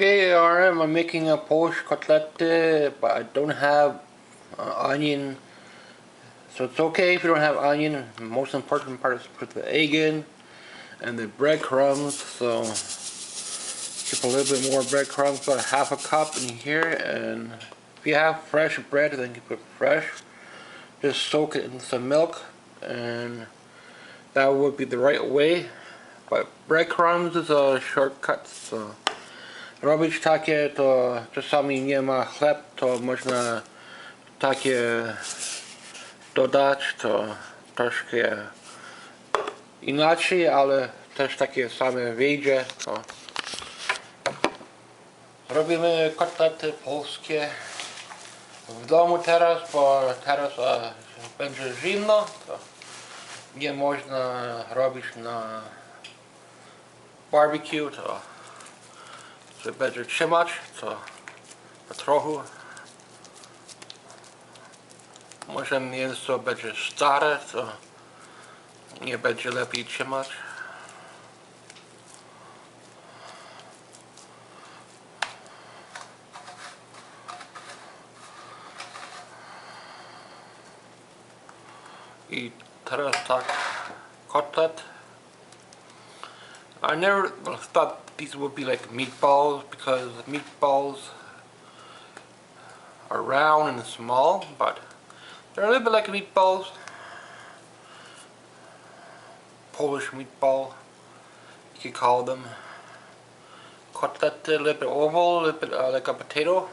Okay, alright, I'm making a Polish kotlety, but I don't have onion, so it's okay if you don't have onion. The most important part is to put the egg in and the breadcrumbs, so keep a little bit more breadcrumbs, about half a cup in here, and if you have fresh bread, then you put fresh. Just soak it in some milk, and that would be the right way, but breadcrumbs is a shortcut, so robić takie, to czasami nie ma chleb, to można takie dodać, to troszkę inaczej, ale też takie same wyjdzie. To robimy kotlety polskie w domu teraz, bo teraz będzie zimno, to nie można robić na barbecue, to będzie trzymać, to trochę. Może mięso będzie stare, to nie będzie lepiej trzymać. I teraz tak, kotlet. I never thought these would be like meatballs, because meatballs are round and small, but they're a little bit like meatballs. Polish meatball, you could call them. Kotlet, a little bit oval, a little bit like a potato.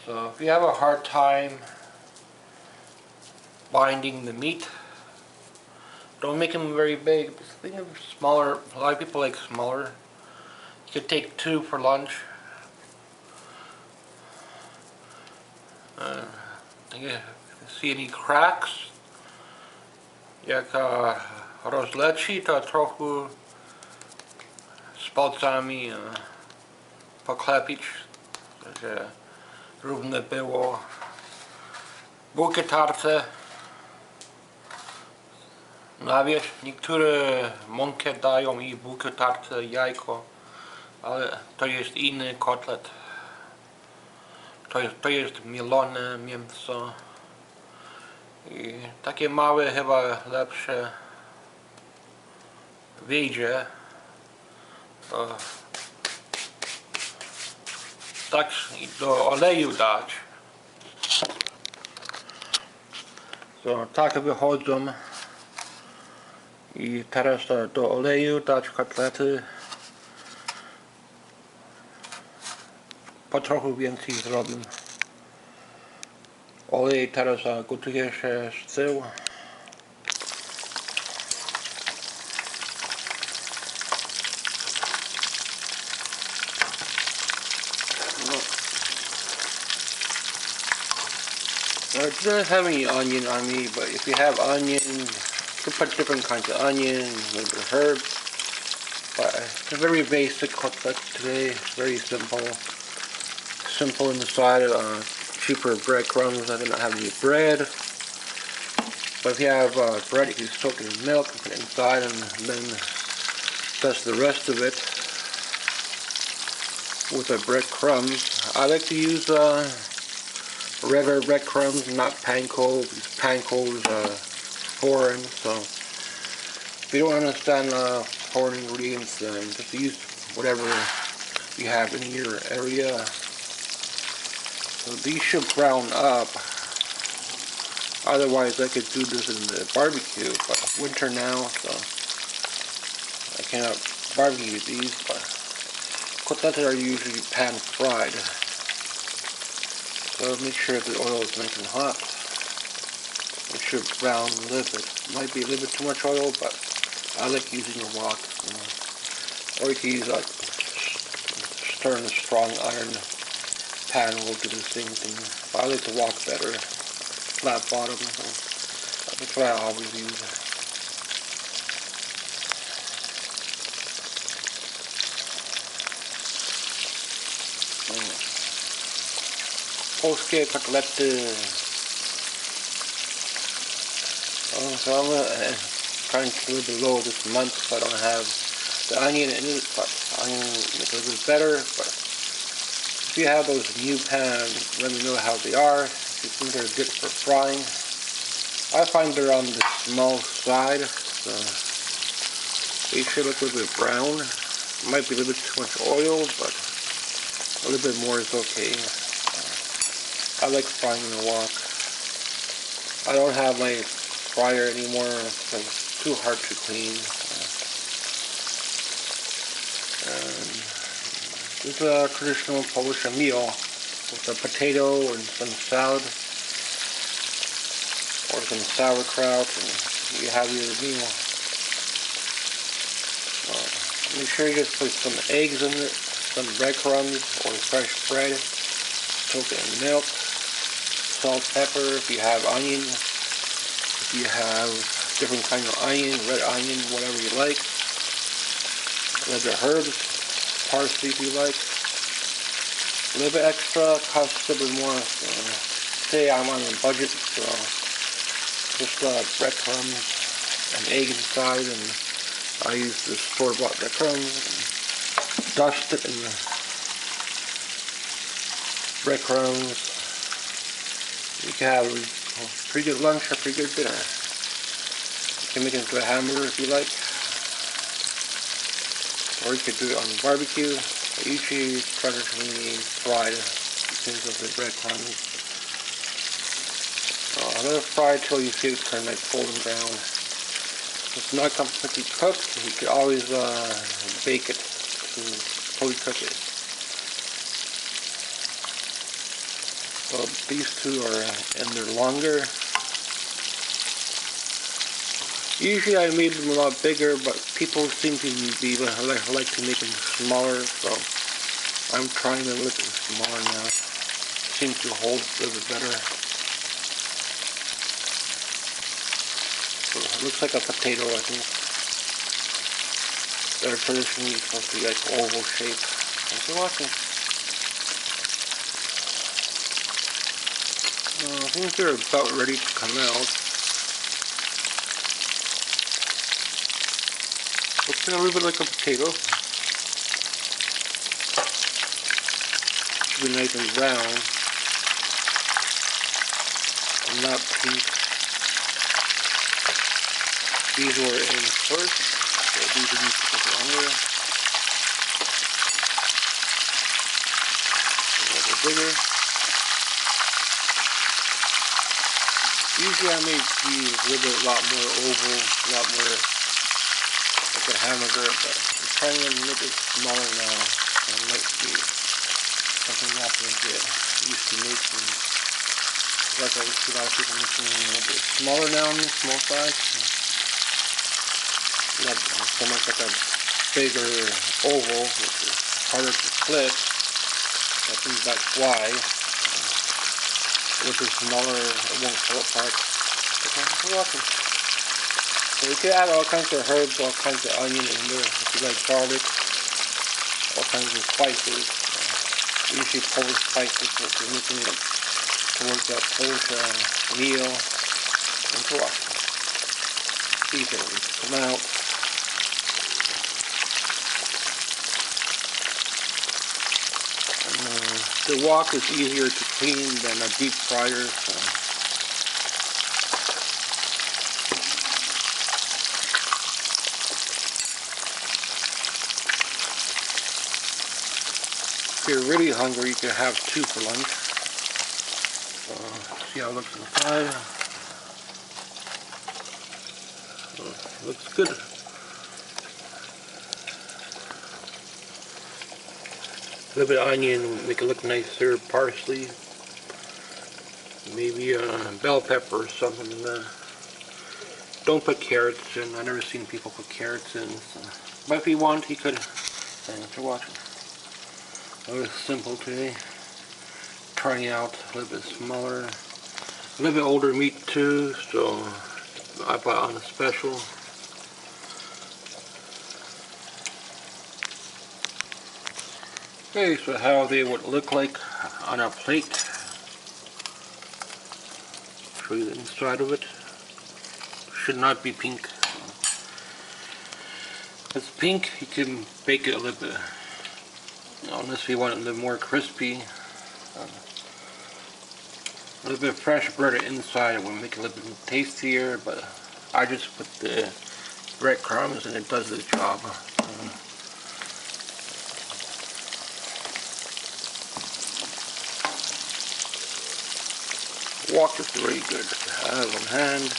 So if you have a hard time binding the meat, don't make them very big. Think of smaller. A lot of people like smaller. You could take 2 for lunch. You see any cracks? Jak rozleci, to trochę z palcami poklepić, żeby równe było. Bułkę tarce. Nawet niektóre mąkę dają i bułkę tarce, jajko, ale to jest inny kotlet. To jest mielone mięso. I takie małe chyba lepsze wyjdzie. Tak do oleju dać. So, tak wychodzą. I teraz do oleju dać kotlety. Po trochu więcej zrobię. Olej teraz gotuje się z tyłu. It doesn't have any onion on me, but if you have onion, you can put different kinds of onion, maybe herbs. But it's a very basic cutlet today, very simple. Simple inside, cheaper breadcrumbs. I do not have any bread. But if you have bread, you can soak it in milk and put it inside, and then that's the rest of it with the breadcrumbs. I like to use regular breadcrumbs, not panko, because panko is foreign. So if you don't understand foreign ingredients, then just use whatever you have in your area. So these should brown up. Otherwise, I could do this in the barbecue, but winter now, so I cannot barbecue these. But kotlets are usually pan fried. So make sure the oil is nice and hot. It should brown a little bit. Might be a little bit too much oil, but I like using a wok. Or you can use like stirring a strong iron pan will do the same thing. But I like the wok better. Flat bottom. So that's what I always use. Polskie kotlety. So I'm trying to a little bit low this month, so I don't have the onion in it, but onion makes it a little bit better. But if you have those new pans, let me know how they are. If you think they're good for frying. I find they're on the small side, so they should look a little bit brown. Might be a little bit too much oil, but a little bit more is okay. I like frying in a wok. I don't have my fryer anymore because it's too hard to clean. This is a traditional Polish meal with a potato and some salad or some sauerkraut, and you have your meal. Make sure you just put some eggs in it, some breadcrumbs or fresh bread, soak it in milk, salt, pepper, if you have onion, if you have different kind of onion, red onion, whatever you like, a little bit of herbs, parsley if you like, a little bit extra, costs a little bit more. Say I'm on a budget, so just breadcrumbs, an egg inside, and I use the store-bought breadcrumbs, dust it in the breadcrumbs. You can have a pretty good lunch or pretty good dinner. You can make it into a hamburger if you like, or you could do it on the barbecue. I usually traditionally fried because of the breadcrumbs. I'm going to fry till you see it turn like golden brown. If it's not completely cooked, you can always bake it to fully cook it. So these two are, and they're longer. Usually I made them a lot bigger, but people seem to be like to make them smaller, so I'm trying them a little bit smaller now. Seems to hold a little bit better. So it looks like a potato, I think. They're traditionally supposed to be like oval shape. Thanks for watching. I think they're about ready to come out. Looks a little bit like a potato. Should be nice and brown. And not pink. These were in first, so these need to take longer. A little bigger. Usually I make these a lot more oval, a lot more like a hamburger, but I'm trying them a little bit smaller now. So it might be something not really good. I used to make them, like I see a lot of people making them a little bit smaller now on the small side. Not so much like a bigger oval, which is harder to split. I think that's why. With the smaller, it won't fall apart. So thanks for watching. So you can add all kinds of herbs, all kinds of onion in there. If you like garlic, all kinds of spices. Usually Polish spices, if you're looking towards that Polish meal. Thanks for watching. These are ready to come out. The wok is easier to clean than a deep fryer, so. If you're really hungry, you can have two for lunch. So, see how it looks inside. So, looks good. A little bit of onion, make it look nicer, parsley, maybe bell pepper or something in there. Don't put carrots in, I've never seen people put carrots in, so. But if you want, you could. Thanks for watching. It was simple today. Trying out a little bit smaller, a little bit older meat too, so I bought on a special. Okay, so how they would look like on a plate. Show you the inside of it. Should not be pink. it's pink, you can bake it a little bit. Unless you want it a little more crispy. A little bit of fresh butter inside will make it a little bit tastier, but I just put the breadcrumbs and it does the job. Wok is really good to have on hand.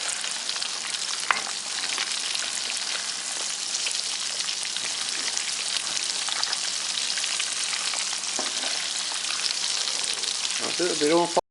They don't